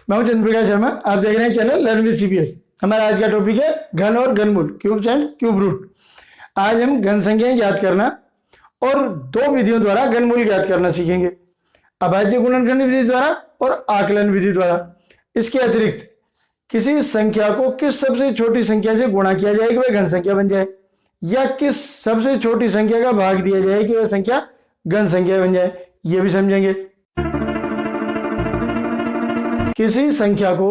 मैं हूं चंद्रप्रकाश शर्मा, आप देख रहे हैं चैनल लर्न विद सीपीएस। हमारा आज का टॉपिक है घन और घनमूल, क्यूब्स एंड क्यूब रूट। आज हम घन संख्याएं ज्ञात करना और दो विधियों द्वारा घनमूल ज्ञात करना सीखेंगे, अभाज्य गुणनखंड विधि द्वारा और आकलन विधि द्वारा। इसके अतिरिक्त किसी संख्या को किस सबसे छोटी संख्या से गुणा किया जाए कि वह घन संख्या बन जाए, या किस सबसे छोटी संख्या का भाग दिया जाए कि वह संख्या घन संख्या बन जाए, यह भी समझेंगे। किसी संख्या को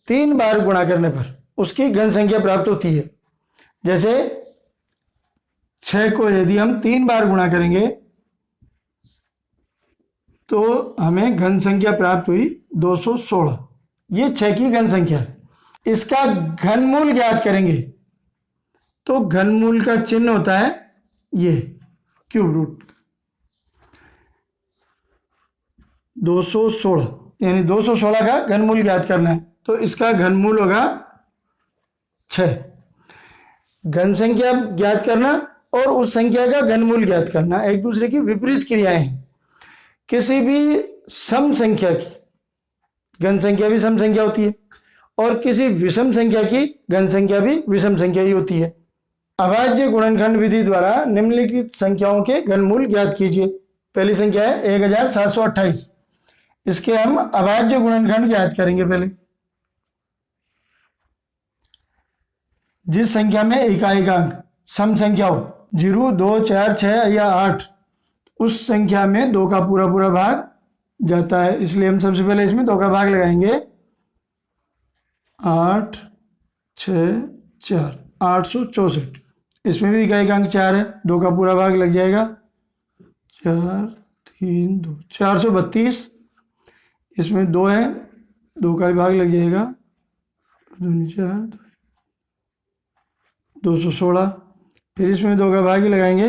3 बार गुणा करने पर उसकी घन संख्या प्राप्त होती है। जैसे 6 को यदि हम 3 बार गुणा करेंगे तो हमें घन संख्या प्राप्त हुई 216। ये 6 की घन संख्या है। इसका घनमूल ज्ञात करेंगे तो घनमूल का चिन्ह होता है ये क्यूब रूट 216, यानी 216 का घनमूल ज्ञात करना है तो इसका घनमूल होगा 6। घन संख्या ज्ञात करना और उस संख्या का घनमूल ज्ञात करना एक दूसरे की विपरीत क्रियाएं हैं। किसी भी सम संख्या की घन संख्या भी सम संख्या होती है और किसी विषम संख्या की घन संख्या भी विषम संख्या ही होती है। अभाज्य गुणनखंड विधि द्वारा निम्नलिखित संख्याओं के घनमूल ज्ञात कीजिए। पहली संख्या है 1728। इसके हम अभाज्य गुणनखंड ज्ञात करेंगे। पहले जिस संख्या में एकाएक अंक सम संख्या हो 0, 2, 4, 6 या 8, उस संख्या में 2 का पूरा भाग जाता है, इसलिए हम सबसे पहले इसमें 2 का भाग लगाएंगे। 8, 6, 4, 864। इसमें भी एकाएक अंक 4 है, 2 का पूरा भाग लग जाएगा। 4, 3, 2, 432। इसमें 2 है, 2 का भी भाग लग जाएगा। 4, 216। फिर इसमें 2 का भाग ही लगाएंगे।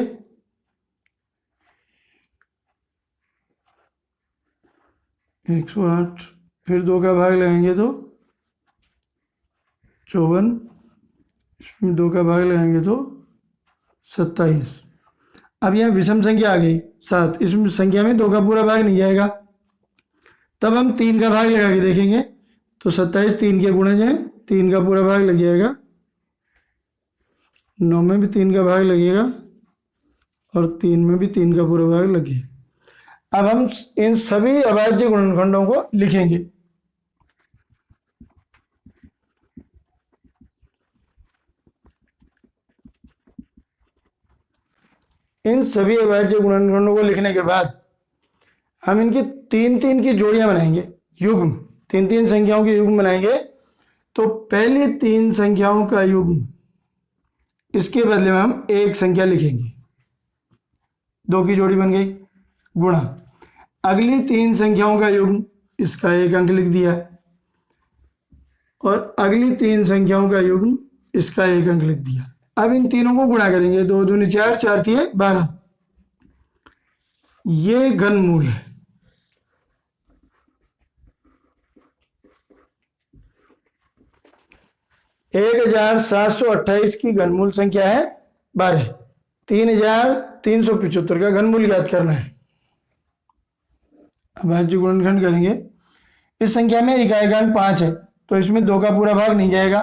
108। फिर 2 का भाग लगाएंगे तो 54। इसमें 2 का भाग लगाएंगे तो 27। अब यह विषम संख्या आ गई 7। इसमें संख्या में 2 का पूरा भाग नहीं जाएगा, तब हम 3 का भाग लगा के देखेंगे तो 27 3 के गुणज हैं, 3 का पूरा भाग लग जाएगा। 9 में भी 3 का भाग लगेगा और 3 में भी 3 का पूरा भाग लगेगा। अब हम इन सभी अभाज्य गुणनखंडों को लिखेंगे। इन सभी अभाज्य गुणनखंडों को लिखने के बाद हम इनकी 3-3 की जोड़ियां बनाएंगे, युग्म। 3-3 संख्याओं के युग्म बनाएंगे। तो पहली 3 संख्याओं का युग्म, इसके बदले में हम एक संख्या लिखेंगे, 2 की जोड़ी बन गई, गुणा अगली 3 संख्याओं का युग्म, इसका 1 अंक लिख दिया, और अगली 3 संख्याओं का युग्म, इसका 1 अंक लिख दिया। अब इन तीनों को गुणा करेंगे। 2 दूनी 4, 4 तिये 12। ये घनमूल है। एक 1728 की घनमूल संख्या है 12। 3375 का घनमूल ज्ञात करना है। अभाज्य गुणनखंड करेंगे। इस संख्या में एकाएक अंक 5 है तो इसमें 2 का पूरा भाग नहीं जाएगा।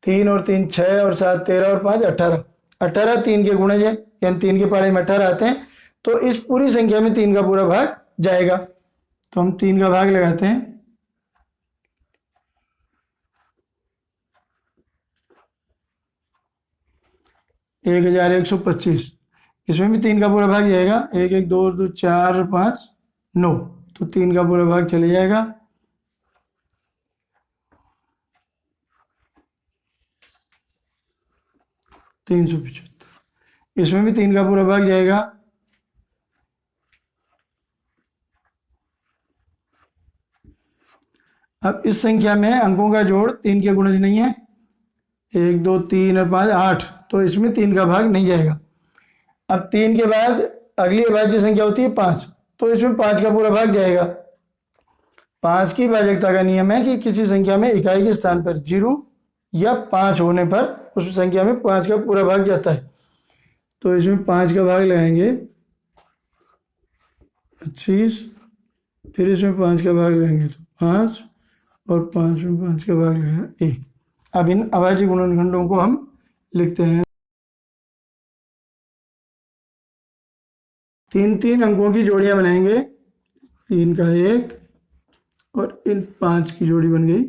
3 और 3 6 और 7 13 और 5 18। 18 3 के गुणज है, यानी 3 के पारे में 18 आते हैं, तो इस पूरी संख्या में 3 का पूरा भाग जाएगा। तो हम 3 का भाग लगाते हैं। 1125। इसमें भी 3 का पूरा भाग जाएगा। 1 1 2 2 4 5 9, तो 3 का पूरा भाग चले जाएगा। 375। इसमें भी 3 का पूरा भाग जाएगा। अब इस संख्या में अंकों का जोड़ 3 के गुणज नहीं है। 1 2 3 और 5 8, तो इसमें 3 का भाग नहीं जाएगा। अब 3 के बाद अगली अभाज्य संख्या होती है 5, तो इसमें 5 का पूरा भाग जाएगा। 5 की भाजकता का नियम है कि किसी संख्या में इकाई के स्थान पर 0 या 5 होने पर उस संख्या में 5 का पूरा भाग जाता है। तो इसमें 5 का भाग लगाएंगे 25। फिर इसमें 5 का भाग लगाएंगे तो 5, और 5 में 5 का भाग लगा 1। अब इन अभाज्य गुणनखंडों को हम लिखते हैं। 3 अंकों की जोड़ियां बनाएंगे, 3 का 1 और इन 5 की जोड़ी बन गई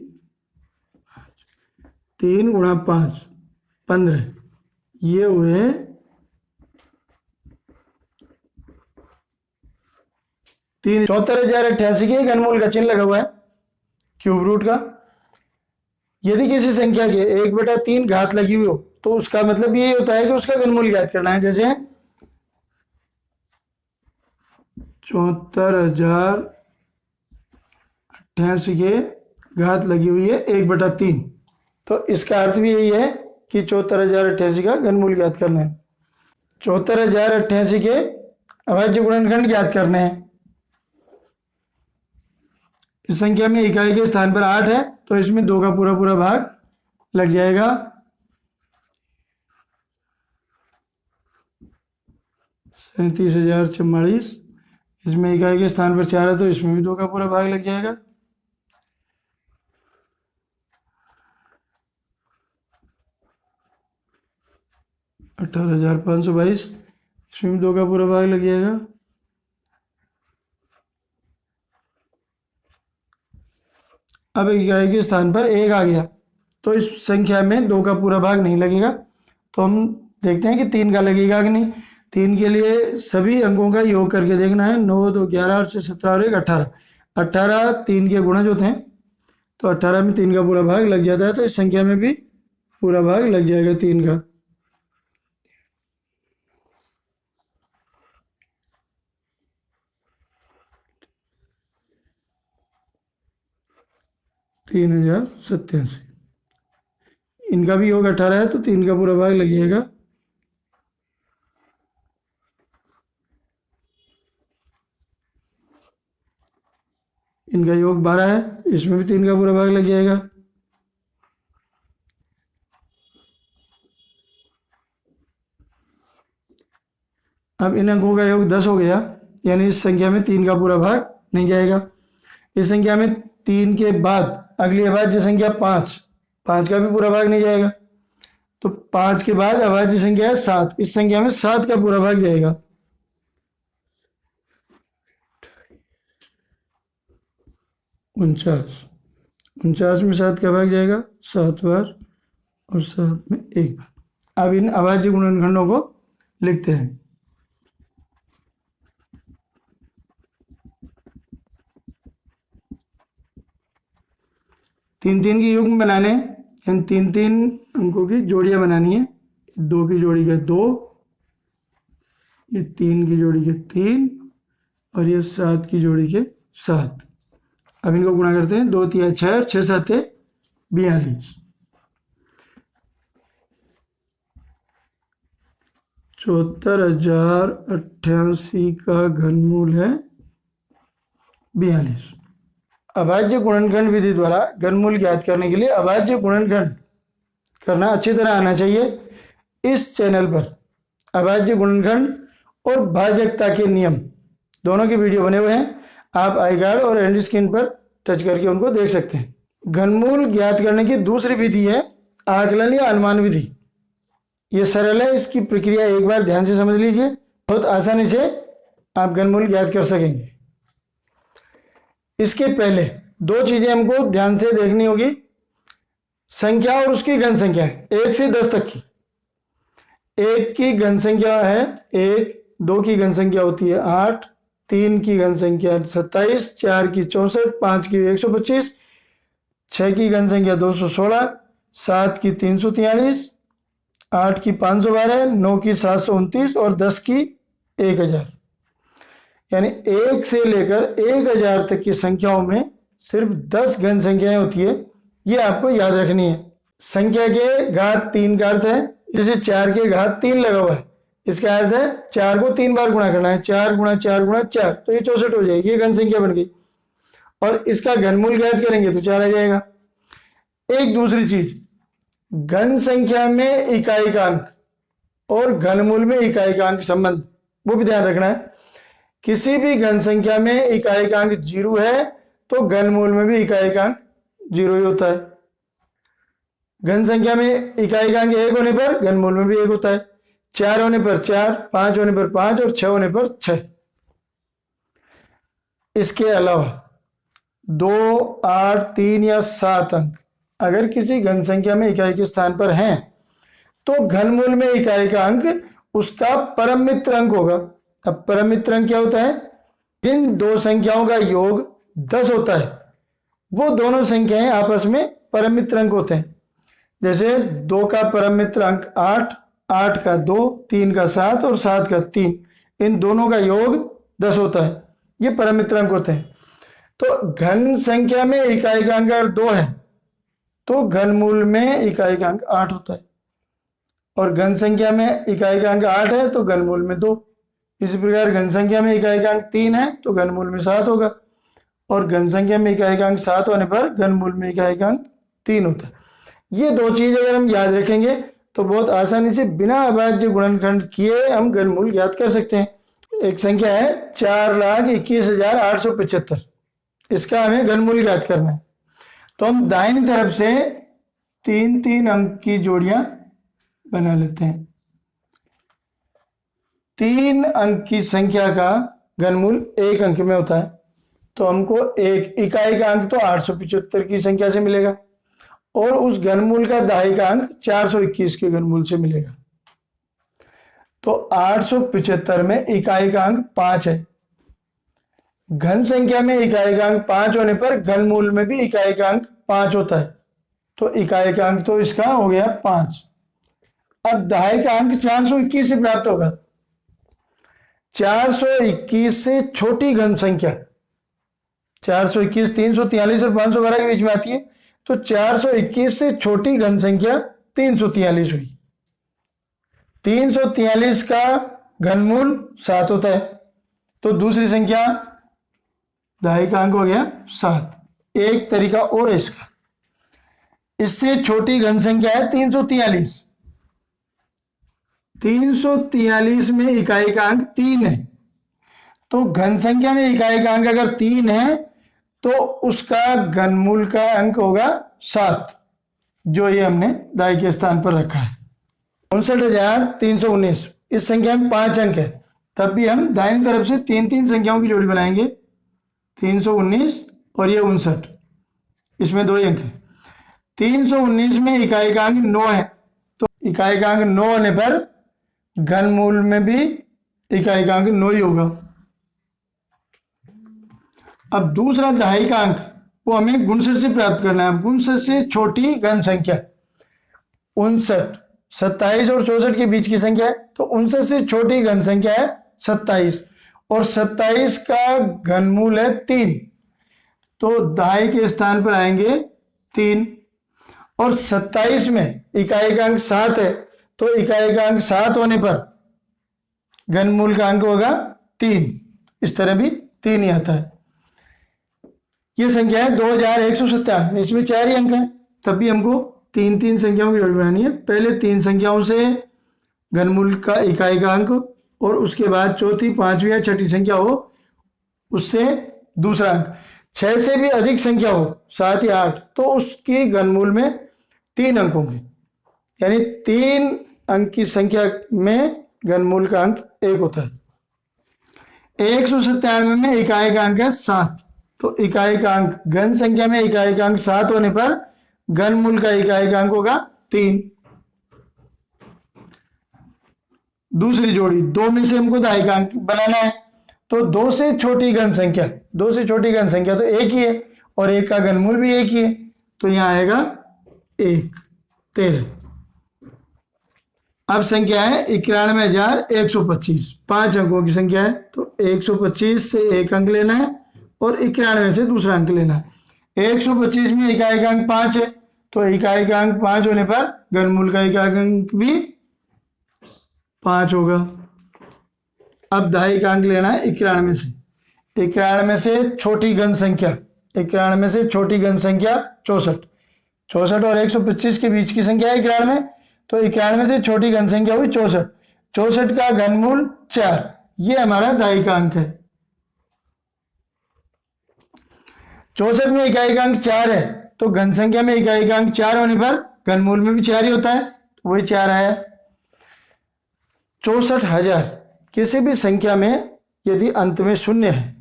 3 गुणा 5 15, ये हुए 74,088 के घनमूल का चिन्ह लगा हुआ है क्यूब रूट का। यदि किसी संख्या के 1/3 घात लगी हुई हो तो उसका मतलब यही होता है कि उसका घनमूल ज्ञात करना है। जैसे 74,088 के घात लगी हुई है 1/3, तो इसका अर्थ भी यही है कि 74,088 का घनमूल ज्ञात करना है। 74,088 के अभाज्य गुणनखंड ज्ञात करने हैं। इस संख्या में इकाई के स्थान पर 8 है तो इसमें 2 का पूरा भाग लग जाएगा। 37,044। इसमें इकाई के स्थान पर 4 है तो इसमें भी 2 का पूरा भाग लग जाएगा। 18,522, इसमें भी 2 का पूरा भाग लग जाएगा। अब इकाई के स्थान पर 1 आ गया तो इस संख्या में 2 का पूरा भाग नहीं लगेगा, तो हम देखते हैं कि 3 का लगेगा कि नहीं। 3 के लिए सभी अंकों का योग करके देखना है। 9, 2, 11 और 17 और 1 18। 18 3 के गुणज होते हैं तो 18 में 3 का पूरा भाग लग जाता है, तो इस संख्या में भी पूरा भाग लग जाएगा 3 का। $3,087। इनका भी योग 18 है तो 3 का पूरा भाग लग जाएगा। इनका योग 12 है, इसमें भी 3 का पूरा भाग लग जाएगा। अब इन अंकों का योग 10 हो गया, यानी इस संख्या में 3 का पूरा भाग नहीं जाएगा। इस संख्या में 3 के बाद अगली अभाज्य संख्या 5, 5 का भी पूरा भाग नहीं जाएगा। तो 5 के बाद अभाज्य संख्या है 7, इस संख्या में 7 का पूरा भाग जाएगा। 49 में 7 का भाग जाएगा 7 बार और 7 में 1 बार। अब इन अभाज्य गुणनखंडों को लिखते हैं। 3 की युग्म बनाने, इन 3 अंकों की जोड़ियां बनानी है। 2 की जोड़ी के 2, ये 3 की जोड़ी के 3 और ये 7 की जोड़ी के 7। अब इनको गुणा करते हैं। 2 3 6 और 6 7 42। 74,088 का घनमूल है 42। अभाज्य गुणनखंड विधि द्वारा घनमूल ज्ञात करने के लिए अभाज्य गुणनखंड करना अच्छी तरह आना चाहिए। इस चैनल पर अभाज्य गुणनखंड और भाजकता के नियम दोनों के वीडियो बने हुए हैं, आप आई कार्ड और एंड स्क्रीन पर टच करके उनको देख सकते हैं। घनमूल ज्ञात करने की दूसरी विधि है आकलन या अनुमान विधि। ये सरल है, इसकी प्रक्रिया एक बार ध्यान से समझ लीजिए, बहुत आसानी से आप घनमूल ज्ञात कर सकेंगे। इसके पहले 2 चीजें हमको ध्यान से देखनी होगी, संख्या और उसकी घन संख्या 1 से 10 तक की। 1 की घन संख्या है 1, 2 की घन संख्या होती है 8, 3 की घन संख्या 27, 4 की 64, 5 की 125, 6 की घन संख्या 216, 7 की 343, 8 की 512, 9 की 729 और 10 की 1000। यानी 1 से लेकर 1000 तक की संख्याओं में सिर्फ 10 घन संख्याएं होती है, ये आपको याद रखनी है। संख्या के घात 3 का अर्थ है, जैसे 4 के घात 3 लगा हुआ है, इसका अर्थ है 4 को 3 बार गुणा करना है। 4 गुणा 4 गुणा 4, तो ये 64 हो जाएगी, ये घन संख्या बन गई। और इसका घनमूल ज्ञात करेंगे तो 4 आ जाएगा। एक दूसरी चीज, घन संख्या में इकाई का अंक और घनमूल में इकाई का अंक संबंध, वो भी ध्यान रखना है। किसी भी घन संख्या में इकाई का अंक 0 है तो घनमूल में भी इकाई का अंक जीरो ही होता है। घन संख्या में इकाई का अंक 1 होने पर घनमूल में भी 1 होता है। 4 होने पर 4, 5 होने पर 5 और 6 होने पर 6। इसके अलावा 2, 8, 3 या 7 अंक अगर किसी घन संख्या में इकाई के स्थान पर हैं तो घनमूल में इकाई का अंक उसका परम मित्र अंक होगा। अब परम मित्र अंक क्या होता है? जिन दो संख्याओं का योग 10 होता है वो दोनों संख्याएं आपस में परम मित्र अंक होते हैं। जैसे 2 का परम मित्र अंक 8, 8 का 2, 3 का 7 और 7 का 3, इन दोनों का योग 10 होता है। ये परम मित्र अंक होते हैं। तो घन संख्या में इकाई का अंक अगर 2 है तो घनमूल में इकाई का अंक 8 होता है, और घन संख्या में इकाई का अंक 8 है तो घनमूल में 2। इसी प्रकार घन संख्या में इकाई का अंक 3 है तो घनमूल में 7 होगा, और घन संख्या में इकाई का अंक 7 होने पर घनमूल में इकाई का अंक 3 होता है। ये दो चीज अगर हम याद रखेंगे तो बहुत आसानी से बिना अभाज्य गुणनखंड किए हम घनमूल ज्ञात कर सकते हैं। एक संख्या है 4,21,875, इसका हमें घनमूल ज्ञात करना है। तो हम दाहिनी तरफ से 3-3 अंक की जोड़ियां बना लेते हैं। 3 अंक की संख्या का घनमूल 1 अंक में होता है, तो हमको एक इकाई का अंक तो 875 की संख्या से मिलेगा, और उस घनमूल का दहाई का अंक 421 के घनमूल से मिलेगा। तो 875 में इकाई का अंक 5 है। घन संख्या में इकाई का अंक 5 होने पर घनमूल में भी इकाई का अंक 5 होता है, तो इकाई का अंक तो इसका हो गया 5। अब दहाई का अंक 421 से प्राप्त होगा। 421 से छोटी घन संख्या, 421 343 और 512 के बीच में आती है, तो 421 से छोटी घन संख्या 343 हुई। 343 का घनमूल 7 होता है, तो दूसरी संख्या दहाई का अंक हो गया 7। एक तरीका और है इसका, इससे छोटी घन संख्या है 343। 343 में इकाई का अंक 3 है, तो घन संख्या में इकाई का अंक अगर 3 है तो उसका घनमूल का अंक होगा 7, जो ये हमने दाई के स्थान पर रखा है। 59,319, इस संख्या में 5 अंक है, तब भी हम दाहिनी तरफ से 3-3 संख्याओं की जोड़ी बनाएंगे। 319 और ये 59, इसमें 2 अंक है। 319 में इकाई का अंक 9 है, तो इकाई का अंक 9 होने पर घनमूल में भी इकाई का अंक 9 ही होगा। अब दूसरा दहाई का अंक वो हमें 59 से प्राप्त करना है। 59 से छोटी घन संख्या 59, 27 और 64 के बीच की संख्या है, तो 59 से छोटी घन संख्या है 27, और 27 का घनमूल है 3, तो दहाई के स्थान पर आएंगे 3, और 27 में इकाई का अंक 7 है, तो इकाई का अंक 7 होने पर घनमूल का अंक होगा 3। इस तरह भी 3 ही आता है। ये संख्या है 2197, इसमें 4 ही अंक है, तब भी हमको 3-3 संख्याओं की जोड़ी बनानी है। पहले 3 संख्याओं से घनमूल का इकाई का अंक, और उसके बाद चौथी, 5वीं या 6ठी संख्या हो उससे दूसरा अंक। 6 से भी अधिक संख्या हो, 7 या 8, तो उसकी घनमूल में 3 अंक होंगे, यानी 3 अंक की संख्या में घनमूल का अंक 1 होता है। 197 में इकाई का अंक है 7, तो इकाई का अंक घन संख्या में इकाई का अंक 7 होने पर घनमूल का इकाई का अंक होगा 3। दूसरी जोड़ी 2 में से हमको दहाई का अंक बनाना है, तो 2 से छोटी घन संख्या, 2 से छोटी घन संख्या तो 1 ही है, और 1 का घनमूल भी 1 ही है, तो यहां आएगा 1, 13। अब संख्या है 91,125, 5 अंकों की संख्या है, तो 125 से 1 अंक लेना है और 91 से दूसरा अंक लेना है। 125 में इकाई का अंक 5 है, तो इकाई का अंक 5 होने पर घनमूल का इकाई का अंक भी 5 होगा। अब दहाई का अंक लेना है 91 से। 91 से छोटी घन संख्या, 91 से छोटी घन संख्या 64, 64 और 125 के बीच की संख्या है 91, तो 91 से छोटी घन संख्या हुई 64, 64 का घनमूल 4, ये हमारा दहाई का अंक है। 64 में इकाई का अंक 4 है, तो तो घन संख्या में इकाई का अंक 4 होने पर घनमूल में भी 4 ही होता है, तो वही 4 आया। 64,000 किसी भी संख्या में यदि अंत में शून्य है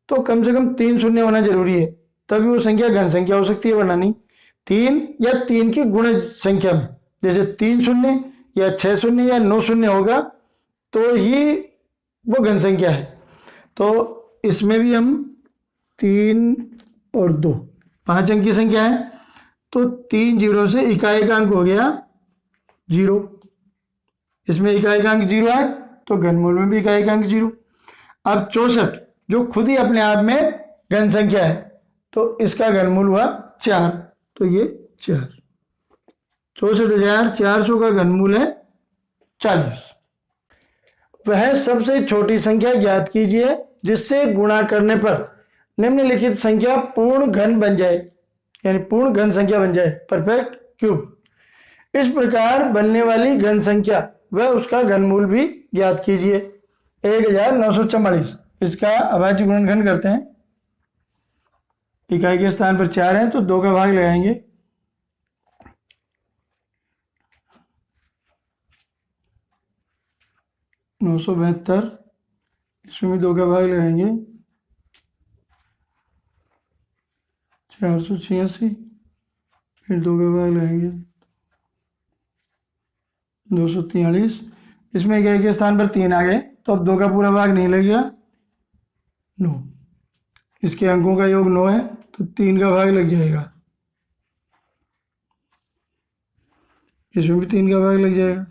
तो कम से कम 3 शून्य होना जरूरी है, तभी वो संख्या घन संख्या हो सकती है, वरना नहीं। 3 या 3 की गुण संख्या में, जैसे 3 शून्य या 6 शून्य या 9 शून्य होगा तो ही वो घन संख्या है। तो इसमें भी हम 3 और 2 5 अंक की संख्या है, तो 3 जीरो से इकाई का अंक हो गया 0। इसमें इकाई का अंक 0 है तो घनमूल में भी इकाई का अंक 0। अब 64 जो खुद ही अपने आप में घन संख्या है, तो इसका घनमूल हुआ 4, तो ये 4। 64,400 का घनमूल है 40। वह सबसे छोटी संख्या ज्ञात कीजिए जिससे गुणा करने पर निम्नलिखित संख्या पूर्ण घन बन जाए, यानी पूर्ण घन संख्या बन जाए, परफेक्ट क्यूब। इस प्रकार बनने वाली घन संख्या वह उसका घनमूल भी ज्ञात कीजिए। 1944। इसका अभाज्य गुणनखंड करते हैं। इकाई के स्थान पर 4 है तो 2 का भाग लगाएंगे। (972) इसमें भी 2 का भाग लगाएंगे। 486 फिर 2 का भाग लगाएंगे। 243 इसमें इकाई के स्थान पर 3 आ गए तो अब 2 का पूरा भाग नहीं लगेगा, 9। इसके अंकों का योग 9 है तो 3 का भाग लग जाएगा। इसमें भी 3 का भाग लग जाएगा,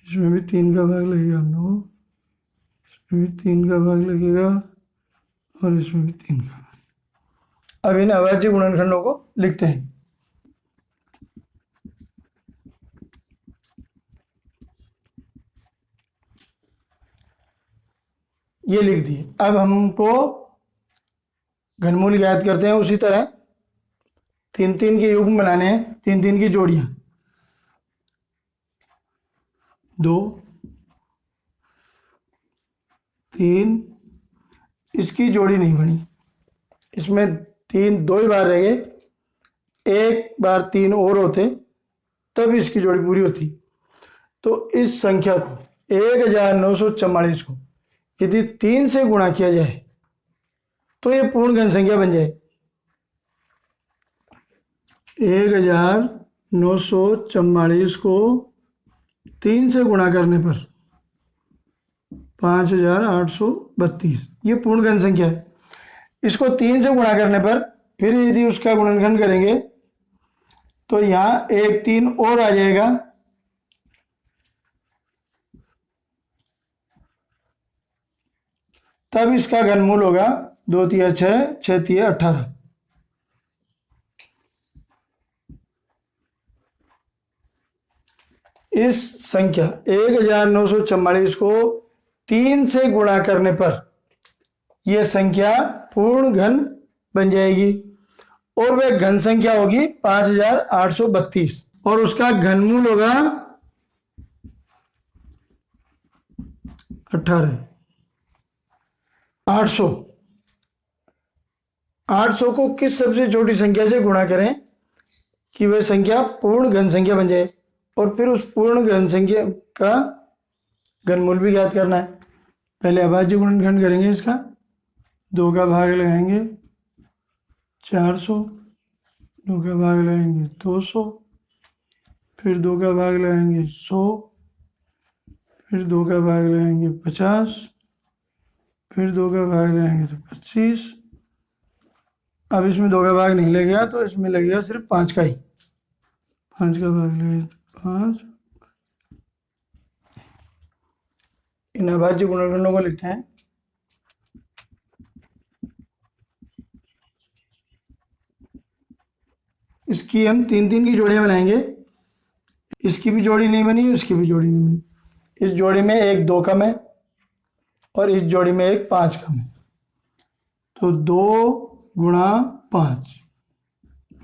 इसमें भी 3 का भाग लगेगा 9, इसमें भी 3 का भाग लगेगा और इसमें भी 3 का भाग। अब इन अभाज्य गुणनखंडों को लिखते हैं। ये लिख दिए। अब हमको घनमूल ज्ञात करते हैं। उसी तरह 3-3 के युग्म बनाने हैं, 3-3 की जोड़ियां। 2 3 इसकी जोड़ी नहीं बनी, इसमें 3 2 ही बार रह गए, एक बार 3 और होते तब इसकी जोड़ी पूरी होती। तो इस संख्या को 1944 को यदि 3 से गुणा किया जाए तो ये पूर्ण घन संख्या बन जाए। 1944 को 3 से गुणा करने पर 5832 ये पूर्ण घन संख्या है। इसको 3 से गुणा करने पर फिर यदि उसका गुणनखंड करेंगे तो यहाँ 1 3 और आ जाएगा, तब इसका घनमूल होगा 2 तिया 6, 6 तिया 18। इस संख्या 1944 को 3 से गुणा करने पर यह संख्या पूर्ण घन बन जाएगी और वह घन संख्या होगी 5832 और उसका घनमूल होगा 18। 800 को किस सबसे छोटी संख्या से गुणा करें कि वह संख्या पूर्ण घन संख्या बन जाए, और फिर उस पूर्ण घन संख्या का घनमूल भी ज्ञात करना है। पहले अभाज्य गुणनखंड करेंगे, इसका 2 का भाग लगाएंगे 400, 2 का भाग लगाएंगे 200, फिर 2 का भाग लगाएंगे 100, फिर 2 का भाग लगाएंगे 50, फिर 2 का भाग लगाएंगे तो 25। अब इसमें 2 का भाग नहीं लगेगा तो इसमें लगेगा सिर्फ 5 का ही। 5 का भाग लगेगा 5। इन अभाज्य गुणनखंडों को लिखते हैं। इसकी हम 3-3 की जोड़ियां बनाएंगे। इसकी भी जोड़ी नहीं बनी, इसकी भी जोड़ी नहीं बनी। इस जोड़ी में 1 2 कम है और इस जोड़ी में 1 5 कम है, तो 2 गुणा 5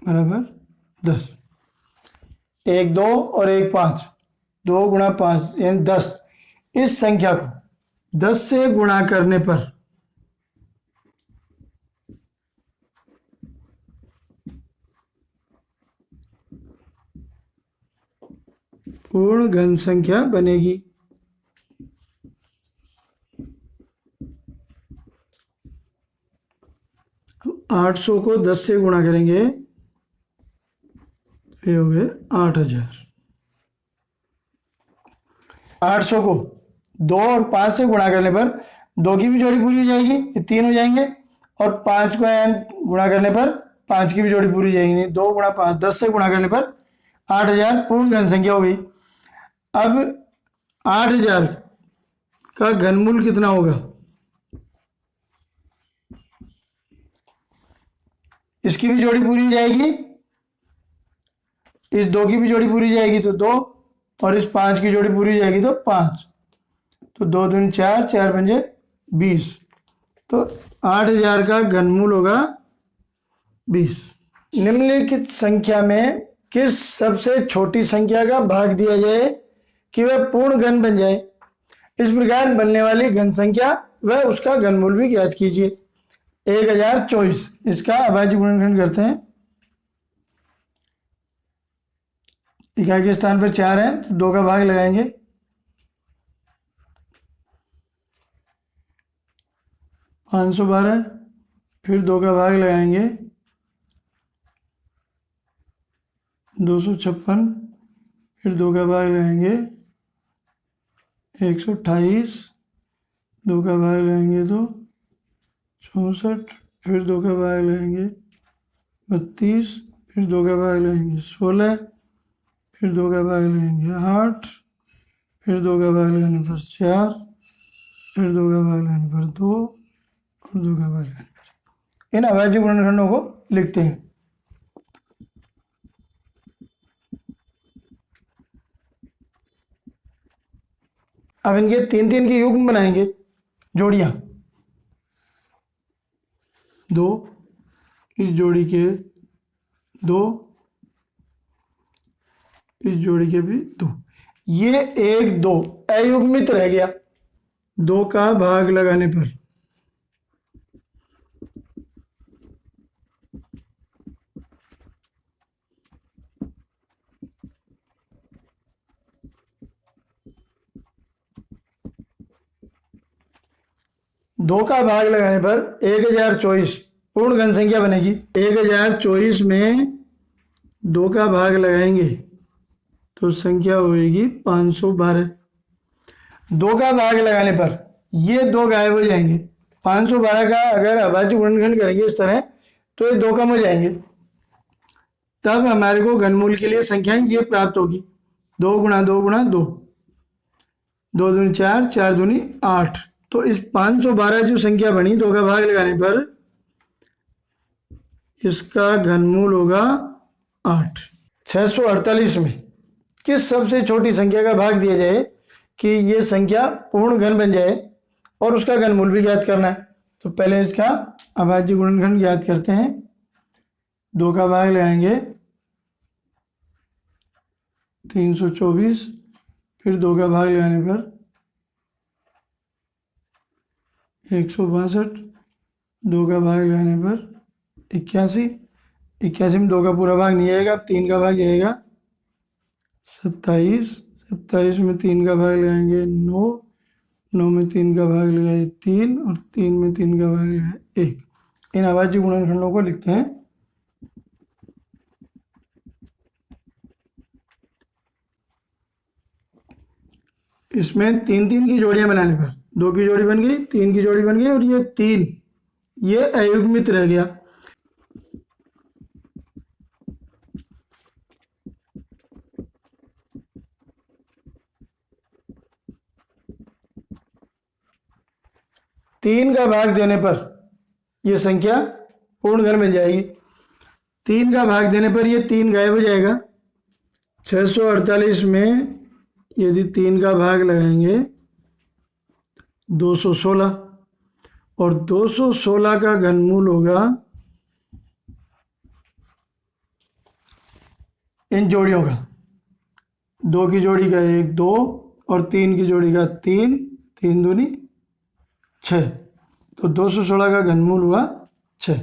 बराबर 10। 1 2 और 1 5, 2 गुणा 5 यानी 10। इस संख्या को 10 से गुणा करने पर पूर्ण घन संख्या बनेगी। अब 800 को 10 से गुणा करेंगे, ये हो गए 8000। 800 को 2 और 5 से गुणा करने पर 2 की भी जोड़ी पूरी हो जाएगी, ये 3 हो जाएंगे, और 5 को गुणा करने पर 5 की भी जोड़ी पूरी हो जाएगी। 2 गुणा 5 10 से गुणा करने पर 8000 पूर्ण घन संख्या हो गई। अब 8000 का घनमूल कितना होगा? इसकी भी जोड़ी पूरी हो जाएगी, इस 2 की भी जोड़ी पूरी हो जाएगी तो 2, और इस 5 की जोड़ी पूरी हो जाएगी तो 5। तो 2 दूनी 4, 4 पंजे 20। तो 8000 का घनमूल होगा 20। निम्नलिखित संख्या में किस सबसे छोटी संख्या का भाग दिया जाए कि वह पूर्ण घन बन जाए? इस प्रकार बनने वाली घन संख्या व उसका घनमूल भी ज्ञात कीजिए। 1024, इसका अभाज्य गुणनखंड करते हैं। इकाई के स्थान पर 4 है तो 2 का भाग लगाएंगे, 512, फिर 2 का भाग लगाएंगे, 256, फिर 2 का भाग लगाएंगे, 128, 2 का भाग लगाएंगे तो 64, फिर 2 का भाग लगाएंगे 32, फिर 2 का भाग लगाएंगे 16, फिर 2 का भाग लगाएंगे 8, फिर 2 का भाग लगाने पर 4, फिर 2 का भाग लगाने पर 2, और 2 का भाग लगाने पर। इन अभाज्य गुणनखंडों को लिखते हैं। अब इनके 3-3 के युग्म बनाएंगे, जोड़ियां। 2, इस जोड़ी के 2, इस जोड़ी के भी 2, ये 1 2 अयुग्मित रह गया। 2 का भाग लगाने पर 2 का भाग लगाने पर 1024 पूर्ण घन संख्या बनेगी। 1024 में 2 का भाग लगाएंगे तो संख्या होगी 512। 2 का भाग लगाने पर ये 2 गायब हो जाएंगे। 512 का अगर अभाज्य गुणनखंड करेंगे इस तरह तो ये 2 कम हो जाएंगे, तब हमारे को घनमूल के लिए संख्याएं ये प्राप्त होगी। 2 गुणा 2 गुणा 2, 2 दूनी 4, 4 दूनी 8। तो इस 512 जो संख्या बनी 2 का भाग लगाने पर इसका घनमूल होगा 8। 648 में किस सबसे छोटी संख्या का भाग दिया जाए कि ये संख्या पूर्ण घन बन जाए और उसका घनमूल भी ज्ञात करना है? तो पहले इसका अभाज्य गुणनखंड ज्ञात करते हैं। 2 का भाग लगाएंगे 324, फिर 2 का भाग लगाने पर 162, 2 का भाग लगाने पर 81। 81 में 2 का पूरा भाग नहीं आएगा, 3 का भाग आएगा 27। 27 में 3 का भाग लगाएंगे 9, 9 में 3 का भाग लगाए 3, और 3 में 3 का भाग लगाए 1। इन अभाज्य गुणनखंडों को लिखते हैं। इसमें 3-3 की जोड़ियां बनाने पर 2 की जोड़ी बन गई, 3 की जोड़ी बन गई, और ये 3 ये अयुग्मित रह गया। तीन का भाग देने पर यह संख्या पूर्ण घन बन जाएगी। 3 का भाग देने पर यह 3 गायब हो जाएगा। 648 में यदि 3 का भाग लगाएंगे 216, और 216 का घनमूल होगा इन जोड़ियों का। 2 की जोड़ी का 1 2, और 3 की जोड़ी का 3, 3 दूनी 6। तो 216 का घनमूल हुआ 6।